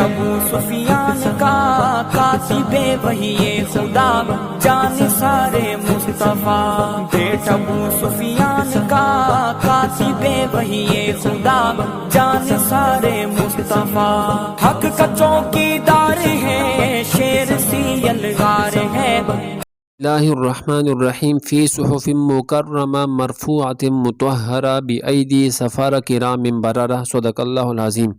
ابو سفیان کا کاتب وحی خدا جانثار مصطفیٰ، بیٹا ابو سفیان کا کاتب وحی خدا جانثار مصطفیٰ، حق کا چوکیدار ہے، شیر سی الغار ہے۔ اللہ الرحمن الرحیم فی صحف مکرمہ مرفوعۃ مطہرہ بایدی سفارہ کرام بررہ، صدق اللہ العظیم۔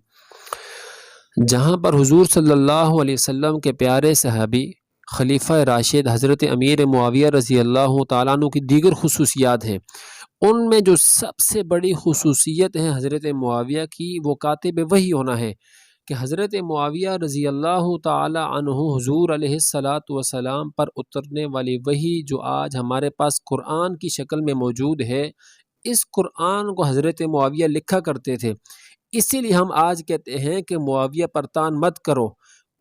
جہاں پر حضور صلی اللہ علیہ وسلم کے پیارے صحابی خلیفہ راشد حضرت امیر معاویہ رضی اللہ تعالیٰ عنہ کی دیگر خصوصیات ہیں، ان میں جو سب سے بڑی خصوصیت ہے حضرت معاویہ کی، وہ کاتب وحی ہونا ہے کہ حضرت معاویہ رضی اللہ تعالی عنہ حضور علیہ السلام پر اترنے والی وحی جو آج ہمارے پاس قرآن کی شکل میں موجود ہے، اس قرآن کو حضرت معاویہ لکھا کرتے تھے۔ اسی لیے ہم آج کہتے ہیں کہ معاویہ پر تان مت کرو۔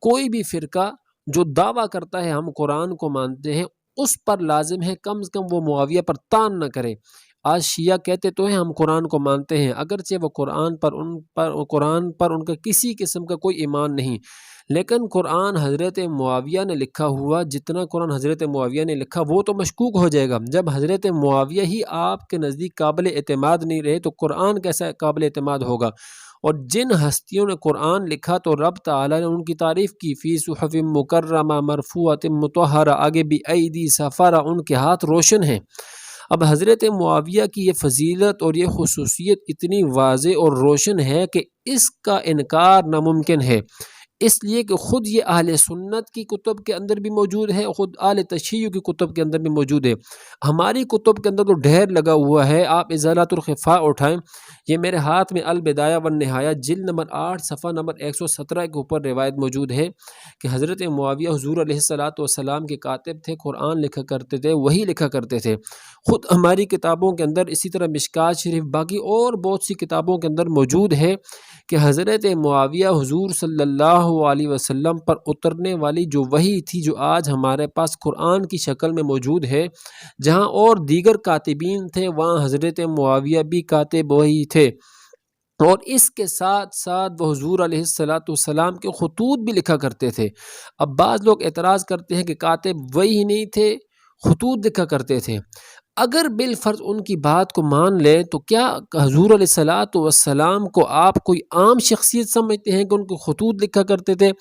کوئی بھی فرقہ جو دعویٰ کرتا ہے ہم قرآن کو مانتے ہیں، اس پر لازم ہے کم از کم وہ معاویہ پر تان نہ کرے۔ آج شیعہ کہتے تو ہیں ہم قرآن کو مانتے ہیں، اگرچہ وہ قرآن پر ان کا کسی قسم کا کوئی ایمان نہیں، لیکن قرآن حضرت معاویہ نے لکھا ہوا، جتنا قرآن حضرت معاویہ نے لکھا وہ تو مشکوک ہو جائے گا۔ جب حضرت معاویہ ہی آپ کے نزدیک قابل اعتماد نہیں رہے تو قرآن کیسا قابل اعتماد ہوگا؟ اور جن ہستیوں نے قرآن لکھا تو رب تعالیٰ نے ان کی تعریف کی، فی صحف مکرمہ مرفوعۃ مطہرہ، آگے بھی ایدی سفارہ، ان کے ہاتھ روشن ہیں۔ اب حضرت معاویہ کی یہ فضیلت اور یہ خصوصیت اتنی واضح اور روشن ہے کہ اس کا انکار ناممکن ہے، اس لیے کہ خود یہ اہل سنت کی کتب کے اندر بھی موجود ہے، خود اہل تشیع کی کتب کے اندر بھی موجود ہے۔ ہماری کتب کے اندر تو ڈھیر لگا ہوا ہے، آپ ازالۃ الخفاء اٹھائیں، یہ میرے ہاتھ میں البدایہ والنہایہ جلد نمبر 8 صفحہ نمبر 117 کے اوپر روایت موجود ہے کہ حضرت معاویہ حضور علیہ السلام کے کاتب تھے، قرآن لکھا کرتے تھے، وہی لکھا کرتے تھے۔ خود ہماری کتابوں کے اندر اسی طرح مشکات شریف، باقی اور بہت سی کتابوں کے اندر موجود ہے کہ حضرت معاویہ حضور صلی اللہ علیہ وسلم پر اترنے والی جو وحی تھی، جو آج ہمارے پاس قرآن کی شکل میں موجود ہے، جہاں اور دیگر کاتبین تھے وہاں حضرت معاویہ بھی کاتب وحی تھے، اور اس کے ساتھ ساتھ وہ حضور علیہ السلام کے خطوط بھی لکھا کرتے تھے۔ اب بعض لوگ اعتراض کرتے ہیں کہ کاتب وحی نہیں تھے، خطوط لکھا کرتے تھے۔ اگر بالفرض ان کی بات کو مان لیں تو کیا حضور علیہ السلام کو آپ کوئی عام شخصیت سمجھتے ہیں کہ ان کو خطوط لکھا کرتے تھے؟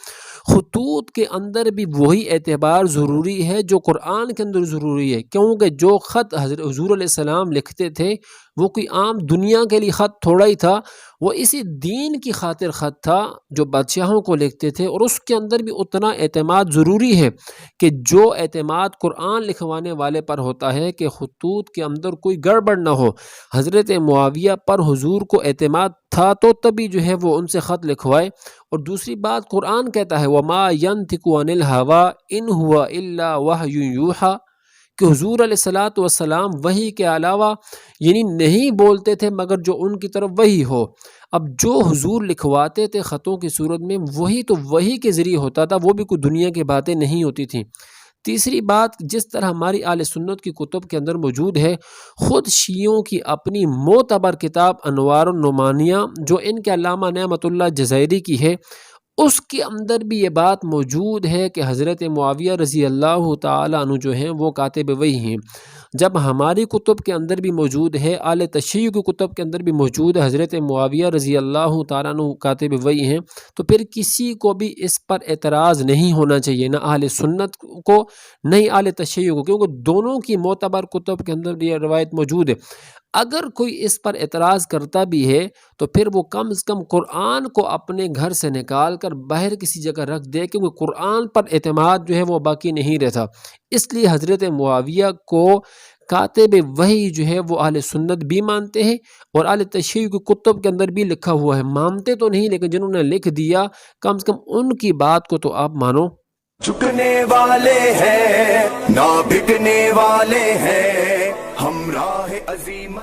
خطوط کے اندر بھی وہی اعتبار ضروری ہے جو قرآن کے اندر ضروری ہے، کیونکہ جو خط حضور علیہ السلام لکھتے تھے وہ کوئی عام دنیا کے لیے خط تھوڑا ہی تھا، وہ اسی دین کی خاطر خط تھا جو بادشاہوں کو لکھتے تھے، اور اس کے اندر بھی اتنا اعتماد ضروری ہے کہ جو اعتماد قرآن لکھوانے والے پر ہوتا ہے کہ خطوط کے اندر کوئی گڑبڑ نہ ہو۔ حضرت معاویہ پر حضور کو اعتماد تھا تو تبھی جو ہے وہ ان سے خط لکھوائے۔ اور دوسری بات قرآن کہتا ہے وَمَا يَنْطِقُ عَنِ الْهَوَىٰ إِنْ هُوَ إِلَّا وَحْيٌ يُوحَىٰ، کہ حضور علیہ السلام وحی کے علاوہ یعنی نہیں بولتے تھے مگر جو ان کی طرف وحی ہو۔ اب جو حضور لکھواتے تھے خطوں کی صورت میں وہی تو وحی کے ذریعے ہوتا تھا، وہ بھی کوئی دنیا کی باتیں نہیں ہوتی تھیں۔ تیسری بات، جس طرح ہماری اہل سنت کی کتب کے اندر موجود ہے، خود شیعوں کی اپنی معتبر کتاب انوار النعمانیہ جو ان کے علامہ نعمت اللہ جزائری کی ہے، اس کے اندر بھی یہ بات موجود ہے کہ حضرت معاویہ رضی اللہ تعالی عنہ جو ہیں وہ کاتب وحی ہیں۔ جب ہماری کتب کے اندر بھی موجود ہے، اہل تشیع کی کتب کے اندر بھی موجود ہے حضرت معاویہ رضی اللہ تعالیٰ عنہ کاتب وحی ہیں، تو پھر کسی کو بھی اس پر اعتراض نہیں ہونا چاہیے، نہ اہل سنت کو نہ ہی اہل تشیع کو، کیونکہ دونوں کی معتبر کتب کے اندر یہ روایت موجود ہے۔ اگر کوئی اس پر اعتراض کرتا بھی ہے تو پھر وہ کم از کم قرآن کو اپنے گھر سے نکال کر باہر کسی جگہ رکھ دے، کیونکہ قرآن پر اعتماد جو ہے وہ باقی نہیں رہتا۔ اس لیے حضرت معاویہ کو کاتب وحی جو ہے وہ اہل سنت بھی مانتے ہیں، اور اہل تشیع کی کتب کے اندر بھی لکھا ہوا ہے، مانتے تو نہیں لیکن جنہوں نے لکھ دیا کم از کم ان کی بات کو تو آپ مانو۔ جھکنے والے ہیں نہ بکنے والے ہیں، ہم راہ عظیم